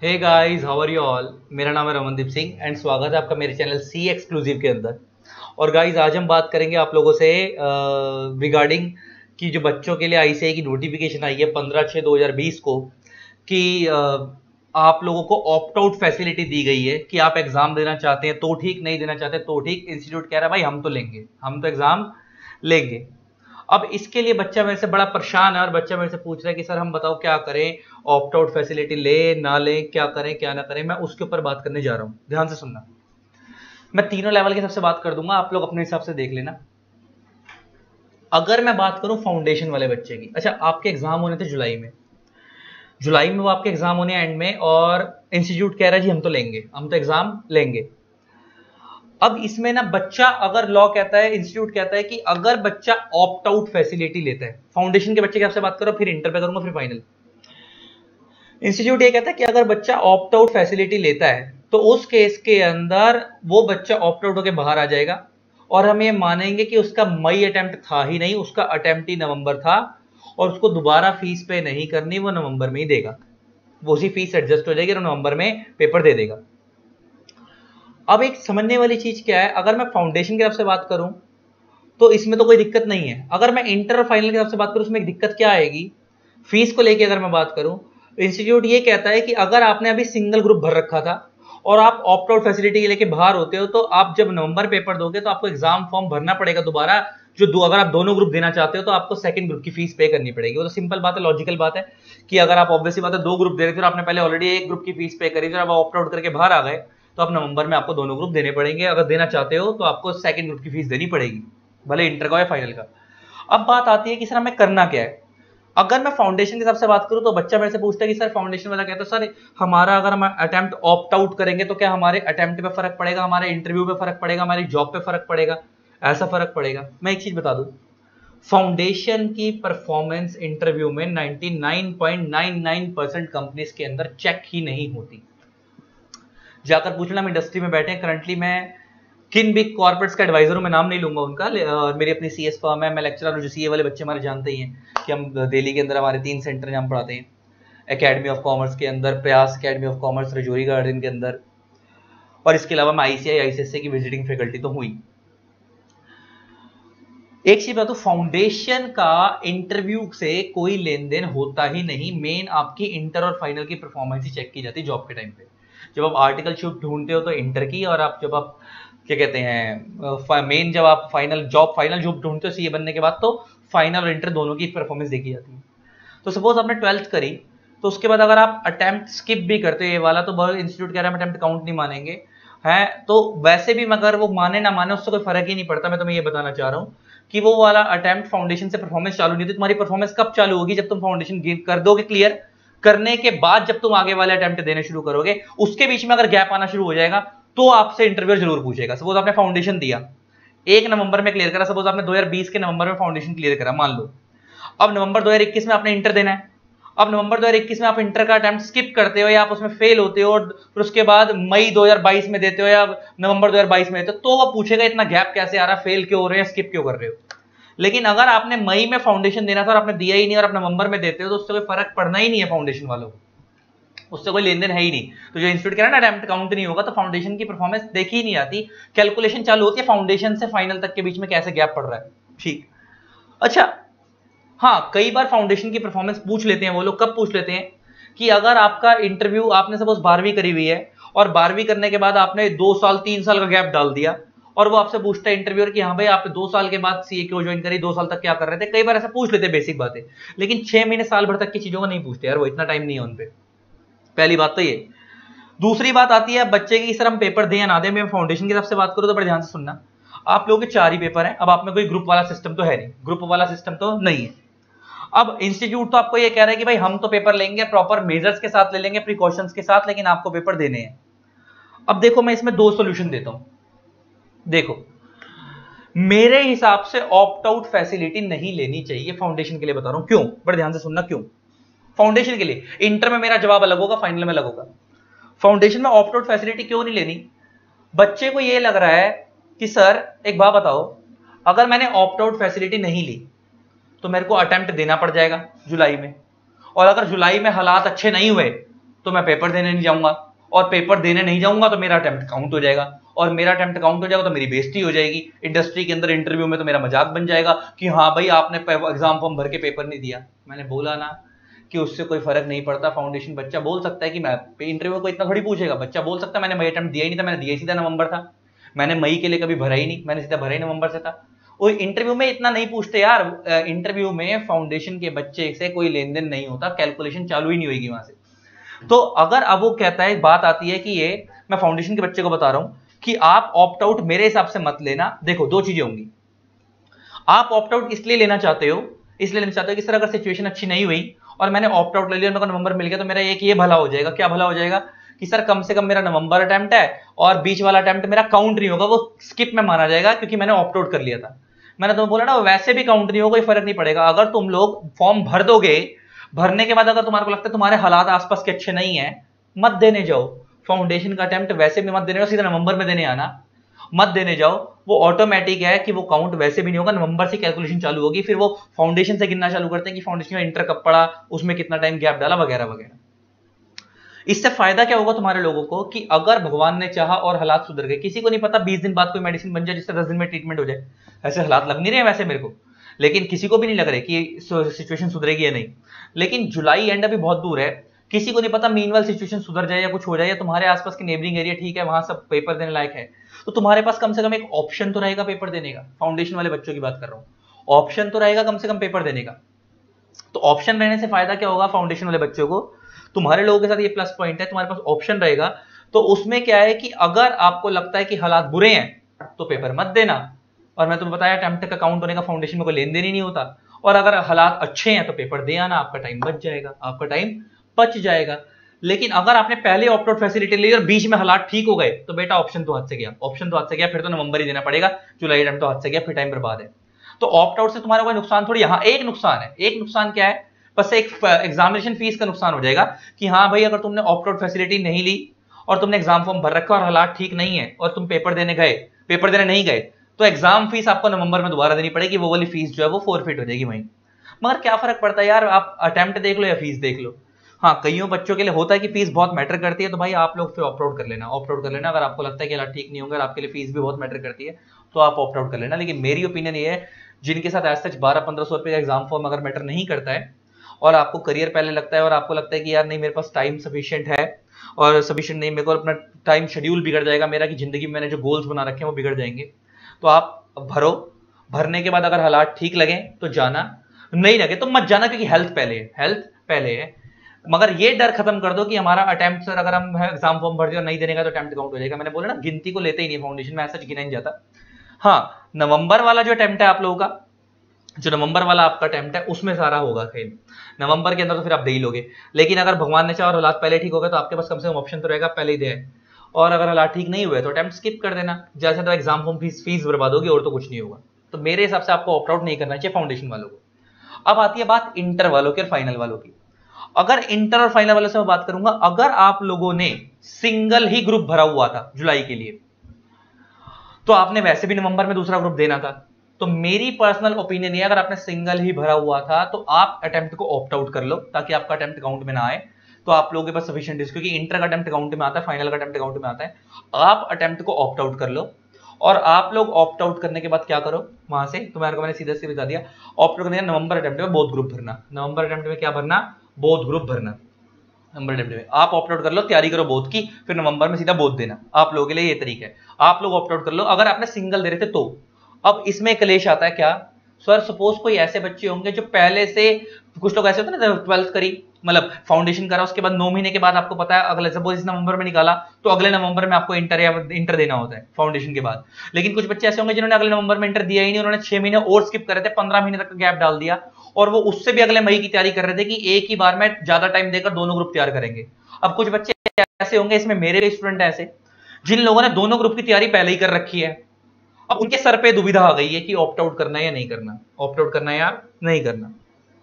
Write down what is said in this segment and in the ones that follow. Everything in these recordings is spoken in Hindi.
Hey guys, how are you all. मेरा नाम है रमनदीप सिंह एंड स्वागत है आपका मेरे चैनल सी एक्सक्लूसिव के अंदर। और गाइस, आज हम बात करेंगे आप लोगों से रिगार्डिंग कि जो बच्चों के लिए आईसीएआई की नोटिफिकेशन आई है 15/6/2020 को कि आप लोगों को ऑप्ट आउट फैसिलिटी दी गई है कि आप एग्जाम देना चाहते हैं तो ठीक, नहीं देना चाहते तो ठीक। इंस्टीट्यूट कह रहा है भाई हम तो लेंगे, हम तो एग्जाम लेंगे। अब इसके लिए बच्चा मेरे से बड़ा परेशान है और बच्चा मेरे से पूछ रहा है कि सर हम बताओ क्या करें, ऑप्ट आउट फैसिलिटी ले ना ले, क्या करें क्या ना करें। मैं उसके ऊपर बात करने जा रहा हूं, ध्यान से सुनना। मैं तीनों लेवल के सबसे बात कर दूंगा, आप लोग अपने हिसाब से देख लेना। अगर मैं बात करूं फाउंडेशन वाले बच्चे की, अच्छा आपके एग्जाम होने थे जुलाई में वो आपके एग्जाम होने एंड में, और इंस्टीट्यूट कह रहा है जी हम तो लेंगे, हम तो एग्जाम लेंगे। अब इसमें ना बच्चा, अगर लॉ कहता है, इंस्टीट्यूट कहता है कि अगर बच्चा ऑप्ट आउट फैसिलिटी लेता है, फाउंडेशन के बच्चे की आपसे बात करो, फिर इंटर पे करूंगा, फिर फाइनल। इंस्टीट्यूट ये कहता है कि अगर बच्चा ऑप्ट आउट फैसिलिटी लेता है तो उस केस के अंदर वो बच्चा ऑप्ट आउट होकर बाहर आ जाएगा और हम ये मानेंगे कि उसका मई अटेम्प्ट था ही नहीं, उसका अटेम्प्ट ही नवंबर था और उसको दोबारा फीस पे नहीं करनी, वो नवंबर में ही देगा, वो उसी फीस एडजस्ट हो जाएगी और नवंबर में पेपर दे देगा। अब एक समझने वाली चीज क्या है, अगर मैं फाउंडेशन की तरफ से बात करूं तो इसमें तो कोई दिक्कत नहीं है। अगर मैं इंटर और फाइनल की तरफ से बात करूं, उसमें एक दिक्कत क्या आएगी, फीस को लेके अगर मैं बात करूं, इंस्टीट्यूट ये कहता है कि अगर आपने अभी सिंगल ग्रुप भर रखा था और आप ऑप्ट आउट फैसिलिटी के लेके बाहर होते हो, तो आप जब नवंबर पेपर दोगे तो आपको एग्जाम फॉर्म भरना पड़ेगा दोबारा। अगर आप दोनों ग्रुप देना चाहते हो तो आपको सेकंड ग्रुप की फीस पे करनी पड़ेगी। वो तो सिंपल बात है, लॉजिकल बात है कि अगर आप ऑब्वियसली बात है दो ग्रुप दे रहे थे और आपने पहले ऑलरेडी एक ग्रुप की फीस पे करी थी, आप ऑप्ट आउट करके बाहर आ गए, तो आप नवंबर में आपको दोनों ग्रुप देने पड़ेंगे। अगर देना चाहते हो तो आपको सेकंड ग्रुप की फीस देनी पड़ेगी, भले इंटर का या फाइनल का। अब बात आती है कि सर हमें करना क्या है। अगर मैं फाउंडेशन के हिसाब से बात करूं तो बच्चा मेरे से पूछता है कि सर फाउंडेशन वाला कहता है सर हमारा अगर हम अटेम्प्ट ऑप्ट आउट करेंगे तो क्या हमारे अटेम्प्ट पे फर्क पड़ेगा, हमारे इंटरव्यू पे फर्क पड़ेगा, हमारी जॉब पे फर्क पड़ेगा? ऐसा फर्क पड़ेगा। मैं एक चीज बता दूं, फाउंडेशन की परफॉर्मेंस इंटरव्यू में 99.99% कंपनीज के अंदर चेक ही नहीं होती। जाकर पूछना, हम इंडस्ट्री में बैठे हैं करंटली, मैं किन बिग कॉर्पोरेट्स का एडवाइजर हूं, मैं नाम नहीं लूंगा उनका, मेरी अपनी सीएस फर्म है, मैं लेक्चरर हूं, जो सीए वाले बच्चे हमारे जानते ही हैं कि हम दिल्ली के अंदर हमारे 3 सेंटर जहां पढ़ाते हैं, एकेडमी ऑफ कॉमर्स के अंदर, प्रयास academy of commerce Rajouri garden के अंदर, और इसके अलावा मैं आईसीआई आईसीएससी की विजिटिंग फैकल्टी तो हुई। एक चीज बता, फाउंडेशन का इंटरव्यू से कोई लेन देन होता ही नहीं। मेन आपकी इंटर और फाइनल की परफॉर्मेंस ही चेक की जाती है जॉब के टाइम पे। जब आप आर्टिकल शिफ्ट ढूंढते हो तो इंटर की, और आप जब आप क्या कहते हैं मेन जब आप फाइनल जॉब ढूंढते हो सीए बनने के बाद, तो फाइनल और इंटर दोनों की परफॉर्मेंस देखी जाती है। तो सपोज आपने 12th करी, तो उसके बाद अगर आप अटेम्प्ट स्किप भी करते हो ये वाला, तो इंस्टीट्यूट कह रहा है अटेम्प्ट काउंट नहीं मानेंगे है। तो वैसे भी मगर वो माने ना माने उससे कोई फर्क ही नहीं पड़ता। मैं तुम्हें ये बताना चाह रहा हूँ कि वो वाला अटेम्प्ट फाउंडेशन से परफॉर्मेंस चालू नहीं थी। तुम्हारी परफॉर्मेंस कब चालू होगी, जब तुम फाउंडेशन कर दोगे क्लियर, करने के बाद जब तुम आगे वाले अटेम्प्ट देने शुरू करोगे, उसके बीच में अगर गैप आना शुरू हो जाएगा तो आपसे इंटरव्यू जरूर पूछेगा। सपोज आपने फाउंडेशन दिया 1 नवंबर में क्लियर करा, सपोज आपने 2020 के नवंबर में फाउंडेशन क्लियर करा मान लो, अब नवंबर 2021 में आपने इंटर देना है। अब नवंबर 2021 में आप इंटर का अटेम्प्ट स्किप करते हो या आप उसमें फेल होते हो, और फिर उसके बाद मई 2022 में देते हो या नवंबर 2022 में देते हो, तो वो पूछेगा इतना गैप कैसे आ रहा, फेल क्यों हो रहे हैं, स्किप क्यों कर रहे हो। लेकिन अगर आपने मई में फाउंडेशन देना था और आपने दिया ही नहीं और आप नवंबर में देते हो, तो उससे कोई फर्क पड़ना ही नहीं है फाउंडेशन वालों को, उससे कोई लेन देन है ही नहीं। तो जो इंस्टीट्यूट कह रहा है ना अटेम्प्ट काउंट नहीं होगा, तो फाउंडेशन की परफॉर्मेंस देखी ही नहीं आती। कैलकुलेशन चालू होती है फाउंडेशन से फाइनल तक के बीच में कैसे गैप पड़ रहा है। ठीक, अच्छा हाँ, कई बार फाउंडेशन की परफॉर्मेंस पूछ लेते हैं वो लोग। कब पूछ लेते हैं कि अगर आपका इंटरव्यू, आपने सपोज 12वीं करी हुई है और 12वीं करने के बाद आपने 2 साल 3 साल का गैप डाल दिया, और वो आपसे पूछता है इंटरव्यूअर कि हाँ भाई आपने 2 साल के बाद सीए क्यों ज्वाइन करी, 2 साल तक क्या कर रहे थे। कई बार ऐसा पूछ लेते हैं बेसिक बातें, लेकिन 6 महीने साल भर तक की चीजों को नहीं पूछते यार, वो इतना टाइम नहीं है उनपे। पहली बात तो ये। दूसरी बात आती है बच्चे की, सर हम पेपर दें या ना दें। मैं फाउंडेशन की तरफ से बात करूं तो बड़े ध्यान से सुनना, आप लोगों के 4 ही पेपर हैं। अब आप में कोई ग्रुप वाला सिस्टम तो है नहीं, ग्रुप वाला सिस्टम तो नहीं है। अब इंस्टीट्यूट तो आपको ये कह रहा है कि भाई हम तो पेपर लेंगे, प्रॉपर मेजर्स के साथ ले लेंगे, प्रिकॉशंस के साथ, लेकिन आपको पेपर देने हैं। अब देखो मैं इसमें 2 सॉल्यूशन देता हूं। देखो मेरे हिसाब से ऑप्ट आउट फैसिलिटी नहीं लेनी चाहिए फाउंडेशन के लिए, बता रहा हूं क्यों, बड़े ध्यान से सुनना क्यों। फाउंडेशन के लिए इंटर में मेरा जवाब अलग होगा, फाइनल में अलग होगा। फाउंडेशन में ऑप्ट आउट फैसिलिटी क्यों नहीं लेनी, बच्चे को यह लग रहा है कि सर एक बात बताओ, अगर मैंने ऑप्ट आउट फैसिलिटी नहीं ली तो मेरे को अटेम्प्ट देना पड़ जाएगा जुलाई में, और अगर जुलाई में हालात अच्छे नहीं हुए तो मैं पेपर देने नहीं जाऊंगा, और पेपर देने नहीं जाऊंगा तो मेरा अटेम्प्ट काउंट हो जाएगा, और मेरा अटेम्प्ट काउंट हो जाएगा तो मेरी बेइज्जती हो जाएगी इंडस्ट्री के अंदर, इंटरव्यू में तो मेरा मजाक बन जाएगा कि हाँ भाई आपने एग्जाम फॉर्म भर के पेपर नहीं दिया। मैंने बोला ना कि उससे कोई फर्क नहीं पड़ता। फाउंडेशन बच्चा बोल सकता है कि मैं इंटरव्यू को इतना थोड़ी पूछेगा, बच्चा बोल सकता है मैंने मई अटेम्प्ट दिया ही नहीं था, मैंने दिया ही सीधा नवंबर था, मैंने मई के लिए कभी भरा ही नहीं, मैंने सीधा भरा ही नवंबर से था। वो इंटरव्यू में इतना नहीं पूछते यार, इंटरव्यू में फाउंडेशन के बच्चे से कोई लेन देन नहीं होता, कैलकुलेशन चालू ही नहीं होगी वहां से। तो अगर अब वो कहता है, बात आती है कि ये मैं फाउंडेशन के बच्चे को बता रहा हूं कि आप ऑप्ट आउट मेरे हिसाब से मत लेना। देखो दो चीजें होंगी, आप ऑप्ट आउट इसलिए लेना चाहते हो, कि सर अगर सिचुएशन अच्छी नहीं हुई और मैंने ऑप्ट आउट ले लिया, मेरे को नवंबर मिल गया, तो मेरा एक ये भला हो जाएगा। क्या भला हो जाएगा कि सर कम से कम मेरा नवंबर अटेम्प्ट है और बीच वाला अटेम्प्ट मेरा काउंट नहीं होगा, वो स्किप में माना जाएगा क्योंकि मैंने ऑप्ट आउट कर लिया था। मैंने तुम्हें बोला ना वैसे भी काउंट नहीं होगा, कोई फर्क नहीं पड़ेगा। अगर तुम लोग फॉर्म भर दोगे, भरने के बाद अगर तुम्हारे को लगता है तुम्हारे हालात आसपास के अच्छे नहीं है, मत देने जाओ। फाउंडेशन का अटेम्प्ट वैसे भी मत देने जाओ, सीधा नवंबर में देने आना, मत देने जाओ। वो ऑटोमेटिक है कि वो काउंट वैसे भी नहीं होगा, नवंबर से कैलकुलेशन चालू होगी, फिर वो फाउंडेशन से गिनना चालू करते हैं कि फाउंडेशन में इंटर कब पड़ा, उसमें कितना टाइम गैप डाला, वगैरह वगैरह। इससे फायदा क्या होगा तुम्हारे लोगों को कि अगर भगवान ने चाहा और हालात सुधर गए, किसी को नहीं पता 20 दिन बाद कोई मेडिसिन बन जाए जिससे 10 दिन में ट्रीटमेंट हो जाए, ऐसे हालात लग नहीं रहे वैसे मेरे को, लेकिन किसी को भी नहीं लग रहे कि सिचुएशन सुधरेगी या नहीं। लेकिन जुलाई एंड अभी बहुत दूर है, किसी को नहीं पता मीनवाइल सिचुएशन सुधर जाए या कुछ हो जाए, या तुम्हारे आसपास के नेबरिंग एरिया ठीक है, वहां सब पेपर देने लायक है, तो तुम्हारे पास कम से कम एक ऑप्शन तो रहेगा पेपर देने का। फाउंडेशन वाले बच्चों की बात कर रहा हूं, ऑप्शन तो रहेगा कम से कम पेपर देने का। तो ऑप्शन रहने से फायदा क्या होगा फाउंडेशन वाले बच्चों को, तुम्हारे लोगों के साथ ये प्लस पॉइंट है, तुम्हारे पास ऑप्शन रहेगा। तो उसमें क्या है कि अगर आपको लगता है कि हालात बुरे हैं तो पेपर मत देना, और मैं तुम्हें बताया अटेम्प्ट का काउंट होने का फाउंडेशन में कोई लेन देन ही नहीं होता, और अगर हालात अच्छे हैं तो पेपर दे आना, आपका टाइम बच जाएगा, आपका टाइम बच जाएगा। लेकिन अगर आपने पहले ऑप्ट आउट फैसिलिटी ली और बीच में हालात ठीक हो गए, तो बेटा ऑप्शन तो हाथ से गया, ऑप्शन तो हाथ से गया, फिर तो नवंबर ही देना पड़ेगा, जुलाई अटेम्प्ट तो हाथ से गया, फिर टाइम बर्बाद है। तो ऑप्ट आउट से तुम्हारा कोई नुकसान थोड़ी, यहाँ एक नुकसान है, एक नुकसान क्या है, बस एक एग्जामिनेशन फीस का नुकसान हो जाएगा कि हाँ भाई अगर तुमने ऑप्ट आउट फैसिलिटी नहीं ली और तुमने एग्जाम फॉर्म भर रखा और हालात ठीक नहीं है और तुम पेपर देने नहीं गए, तो एग्जाम फीस आपको नवंबर में दोबारा देनी पड़ेगी, वो वाली फीस जो है वो फॉरफिट हो जाएगी वहीं। मगर क्या फर्क पड़ता है यार, आप अटेम्प्ट देख लो या फीस देख लो। हाँ कईयों बच्चों के लिए होता है कि फीस बहुत मैटर करती है, तो भाई आप लोग फिर ऑप्ट आउट कर लेना, ऑप्ट आउट कर लेना। अगर आपको लगता है कि हालात ठीक नहीं होंगे और आपके लिए फीस भी बहुत मैटर करती है तो आप ऑप्ट आउट कर लेना। लेकिन मेरी ओपिनियन ये है, जिनके साथ एज सच 1200-1500 रुपए का एग्जाम फॉर्म अगर मैटर नहीं करता है और आपको करियर पहले लगता है और आपको लगता है कि यार नहीं मेरे पास टाइम सफिशिएंट है और सफिशिएंट नहीं, मेरे को अपना टाइम शेड्यूल बिगड़ जाएगा मेरा, कि जिंदगी में मैंने जो गोल्स बना रखे हैं वो बिगड़ जाएंगे, तो आप भरो। भरने के बाद अगर हालात ठीक लगे तो जाना, नहीं लगे तो मत जाना, क्योंकि हेल्थ पहले है, हेल्थ पहले है। मगर ये डर खत्म कर दो कि हमारा अटेम्प्ट सर अगर हम एग्जाम फॉर्म भर दिया और नहीं देने का तो अटेम्प्ट काउंट हो जाएगा। मैंने बोला ना गिनती को लेते ही नहीं, फाउंडेशन में ऐसा गिना नहीं जाता। हाँ नवंबर वाला जो अटेम्प्ट है आप लोगों का, जो नवंबर वाला आपका अटेम्प्ट है उसमें सारा होगा खेल, नवंबर के अंदर तो फिर आप दे ही लोगे। लेकिन अगर भगवान ने चाहा और हालात पहले ठीक हो गए तो आपके पास कम से कम ऑप्शन तो रहेगा पहले ही दे, और अगर हालात ठीक नहीं हुए तो अटेम्प्ट स्किप कर देना, जैसे तो एग्जाम फॉर्म फीस बर्बाद होगी और तो कुछ नहीं होगा। तो मेरे हिसाब से आपको ऑप्ट आउट नहीं करना चाहिए फाउंडेशन वालों को। अब आती है बात इंटर वालों की और फाइनल वालों की। अगर इंटर और फाइनल वालों से मैं बात करूंगा, अगर आप लोगों ने सिंगल ही ग्रुप भरा हुआ था जुलाई के लिए, तो आपने वैसे भी नवंबर में दूसरा ग्रुप देना था, तो मेरी पर्सनल ओपिनियन ये, अगर आपने सिंगल ही भरा हुआ था तो आप अटेम्प्ट को ऑप्ट आउट कर लो ताकि आपका अटेम्प्ट काउंट में ना आए, तो आप लोगों के पास सफिशिएंट है, क्योंकि इंटर का अटेम्प्ट काउंट में आता है, फाइनल का अटेम्प्ट काउंट में आता है। आप अटेम्प्ट को ऑप्ट आउट कर लो, और आप लोग ऑप्ट आउट करने के बाद क्या करो, वहां से तुम्हारे को मैंने सीधा से बता दिया, ऑप्ट आउट करने का नवंबर अटेम्प्ट में बोथ ग्रुप भरना, नवंबर अटेम्प्ट में क्या भरना, बोथ ग्रुप भरना। नंबर अटेम्प्ट में आप ऑप्ट आउट कर लो, तैयारी करो बोथ की, फिर नवंबर में सीधा बोथ देना। आप लोगों के लिए ये तरीका है, आप लोग ऑप्ट आउट कर लो अगर आपने सिंगल दे रहे थे तो। अब इसमें क्लेश आता है क्या, सर सपोज कोई ऐसे बच्चे होंगे जो पहले से, कुछ लोग ऐसे होते हैं ना 12th करी, मतलब फाउंडेशन करा, उसके बाद 9 महीने के बाद आपको पता है अगले, सपोज इस नवंबर में निकाला तो अगले नवंबर में आपको इंटर देना होता है फाउंडेशन के बाद। लेकिन कुछ बच्चे ऐसे होंगे जिन्होंने अगले नवंबर में इंटर दिया ही नहीं, उन्होंने 6 महीने और स्किप कर रहे थे, 15 महीने तक गैप डाल दिया, और वो उससे भी अगले मई की तैयारी कर रहे थे कि एक ही बार में ज्यादा टाइम देकर दोनों ग्रुप तैयार करेंगे। अब कुछ बच्चे ऐसे होंगे, इसमें मेरे स्टूडेंट ऐसे जिन लोगों ने दोनों ग्रुप की तैयारी पहले ही कर रखी है, अब उनके सर पे दुविधा आ गई है कि ऑप्ट आउट करना है या नहीं करना, ऑप्ट आउट करना है या नहीं करना।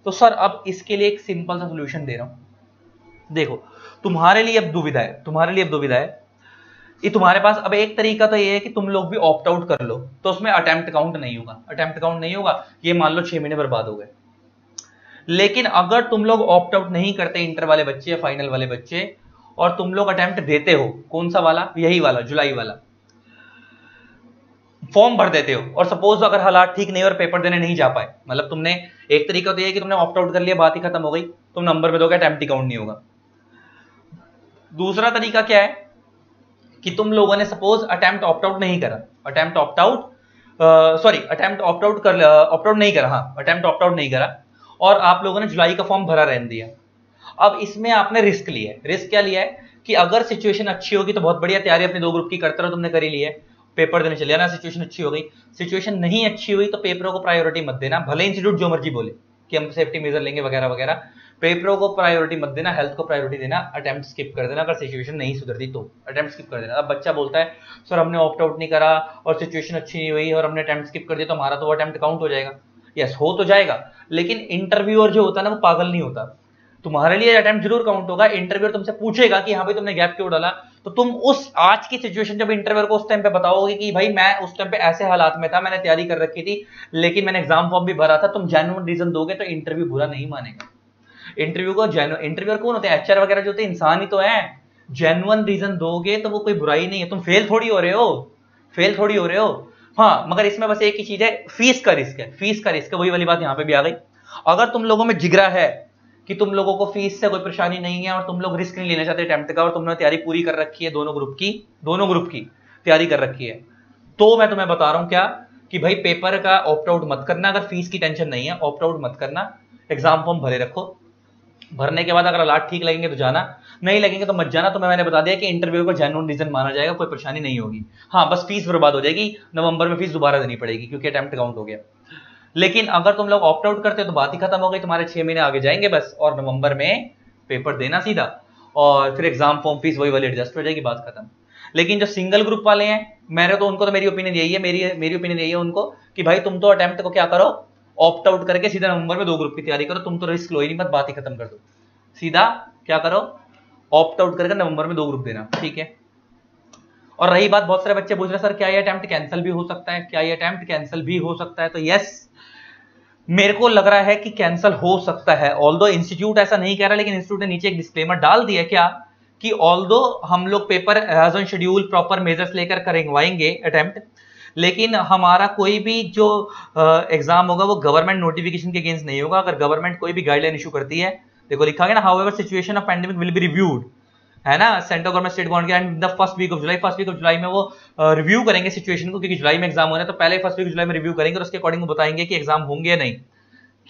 तो सर अब इसके लिए एक सिंपल सा सोल्यूशन दे रहा हूं, देखो तुम्हारे लिए अब दुविधा है, ये तुम्हारे पास अब एक तरीका तो ये है कि तुम लोग भी ऑप्ट आउट कर लो, तो उसमें अटेम्प्ट काउंट नहीं होगा, ये मान लो 6 महीने बर्बाद हो गए। लेकिन अगर तुम लोग ऑप्ट आउट नहीं करते, इंटर वाले बच्चे या फाइनल वाले बच्चे, और तुम लोग अटेम्प्ट देते हो, कौन सा वाला, यही वाला जुलाई वाला, फॉर्म भर देते हो, और सपोज अगर हालात ठीक नहीं और पेपर देने नहीं जा पाए, मतलब तुमने एक तरीका तो ये है कि तुमने ऑप्ट आउट कर लिया, बात ही खत्म हो गई, तुम नंबर पे दोगे, अटेम्प्ट काउंट नहीं होगा। दूसरा तरीका क्या है कि तुम लोगों ने सपोज अटेम्प्ट ऑप्ट आउट नहीं करा, attempt opt out attempt opt out कर ऑप्ट आउट नहीं करा, हाँ अटेम्प्ट ऑप्ट आउट नहीं करा, और आप लोगों ने जुलाई का फॉर्म भरा रहने दिया। अब इसमें आपने रिस्क लिया है। रिस्क क्या लिया है कि अगर सिचुएशन अच्छी होगी तो बहुत बढ़िया, तैयारी अपने 2 ग्रुप की करते रहो, तुमने करी ली है, पेपर देने चले ना, सिचुएशन अच्छी हो गई। सिचुएशन नहीं अच्छी हुई तो पेपरों को प्रायोरिटी मत देना, भले इंस्टीट्यूट जो मर्जी बोले कि हम सेफ्टी मेजर लेंगे वगैरह वगैरह, पेपरों को प्रायोरिटी मत देना, हेल्थ को प्रायोरिटी देना, अटेम्प्ट स्किप कर देना, अगर सिचुएशन नहीं सुधरती तो अटेम्प्ट स्किप कर देना। अब बच्चा बोलता है सर हमने ऑप्ट आउट नहीं करा और सिचुएशन अच्छी नहीं हुई और हमने अटेम्प्ट स्किप कर दिया, तो हमारा तो अटेम्प्ट काउंट हो जाएगा। यस हो तो जाएगा, लेकिन इंटरव्यूअर जो होता है ना वो पागल नहीं होता, तुम्हारे लिए अटेम्प्ट जरूर काउंट होगा। इंटरव्यूअर तुमसे पूछेगा कि हाँ भाई तुमने गैप क्यों डाला, तो तुम उस आज की सिचुएशन जब इंटरव्यूअर को उस टाइम पे बताओगे कि भाई मैं उस टाइम पे ऐसे हालात में था, मैंने तैयारी कर रखी थी, लेकिन मैंने एग्जाम फॉर्म भी भरा था, तुम जेन्युइन रीजन दोगे तो इंटरव्यू बुरा नहीं मानेगा। इंटरव्यूअर कौन होते हैं, एचआर वगैरह जो होते हैं इंसान ही तो है। जेन्युइन रीजन दोगे तो वो कोई बुराई नहीं है, तुम फेल थोड़ी हो रहे हो, फेल थोड़ी हो रहे हो। हाँ मगर इसमें बस एक ही चीज है, फीस का रिस्क है, फीस का रिस्क है, वही वाली बात यहाँ पे भी आ गई। अगर तुम लोगों में जिगरा है कि तुम लोगों को फीस से कोई परेशानी नहीं है और तुम लोग रिस्क नहीं लेना चाहते अटेम्प्ट का, और तुमने तैयारी पूरी कर रखी है, दोनों ग्रुप की तैयारी कर रखी है, तो मैं तुम्हें बता रहा हूं क्या कि भाई पेपर का ऑप्ट आउट मत करना। अगर फीस की टेंशन नहीं है ऑप्ट आउट मत करना, एग्जाम फॉर्म भरे रखो, भरने के बाद अगर हालात ठीक लगेंगे तो जाना, नहीं लगेंगे तो मत जाना। तो मैंने बता दिया कि इंटरव्यू को जेन्युइन रीजन माना जाएगा, कोई परेशानी नहीं होगी। हाँ बस फीस बर्बाद हो जाएगी, नवंबर में फीस दोबारा देनी पड़ेगी क्योंकि अटेम्प्ट काउंट हो गया। लेकिन अगर तुम लोग ऑप्ट आउट करते हो तो बात ही खत्म हो गई, तुम्हारे 6 महीने आगे जाएंगे बस, और नवंबर में पेपर देना सीधा, और फिर एग्जाम फॉर्म फीस वही वाली एडजस्ट हो जाएगी, बात खत्म। लेकिन जो सिंगल ग्रुप वाले हैं, मैंने तो उनको तो मेरी ओपिनियन यही है, मेरी ओपिनियन यही है उनको कि भाई तुम तो अटेम्प्ट को क्या करो, ऑप्ट आउट करके सीधा नवंबर में 2 ग्रुप की तैयारी करो, तुम तो रिस्क लो ही नहीं, मत बात ही खत्म कर दो, सीधा क्या करो, ऑप्ट आउट करके नवंबर में 2 ग्रुप देना, ठीक है। और रही बात, बहुत सारे बच्चे पूछ रहे सर क्या ये अटेम्प्ट कैंसिल भी हो सकता है, क्या ये अटेम्प्ट कैंसिल भी हो सकता है, तो यस मेरे को लग रहा है कि कैंसिल हो सकता है। ऑल्दो इंस्टीट्यूट ऐसा नहीं कह रहा, लेकिन इंस्टीट्यूट ने नीचे एक डिस्क्लेमर डाल दिया क्या कि ऑल्दो हम लोग paper as on schedule proper measures लेकर करवाएंगे अटेम्प्ट, लेकिन हमारा कोई भी जो एग्जाम होगा वो गवर्नमेंट नोटिफिकेशन के अगेंस्ट नहीं होगा। अगर गवर्नमेंट कोई भी गाइडलाइन इशू करती है, देखो लिखा गया ना, however situation of pandemic will be reviewed, है ना, central government state government and the first week of July में वो रिव्यू करेंगे सिचुएशन को, क्योंकि जुलाई में एग्जाम होना है, तो पहले फर्स्ट वीक जुलाई में रिव्यू करेंगे और उसके अकॉर्डिंग बताएंगे कि एग्जाम होंगे या नहीं,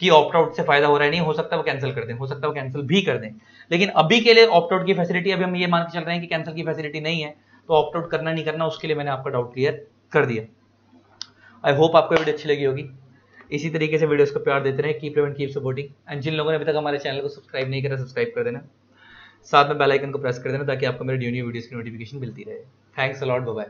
कि ऑप्ट आउट से फायदा हो रहा है नहीं, हो सकता है वो कैंसिल कर दें, हो सकता है वो कैंसिल भी कर दें। लेकिन अभी के लिए ऑप्ट आउट की फैसिलिटी, अभी हम ये मान के चल रहे हैं कि कैंसिल की फैसिलिटी नहीं है, तो ऑप्ट आउट करना नहीं करना उसके लिए मैंने आपका डाउट क्लियर कर दिया। आई होप आपको वीडियो अच्छी लगी होगी। इसी तरीके से वीडियोस को प्यार देते रहे, कीप कीप सपोर्टिंग, एंड जिन लोगों ने अभी तक हमारे चैनल को सब्सक्राइब नहीं करा सब्सक्राइब कर देना, साथ में बेल आइकन को प्रेस कर देना ताकि आपको मेरे न्यू वीडियोस की नोटिफिकेशन मिलती रहे। Thanks a lot, bye bye.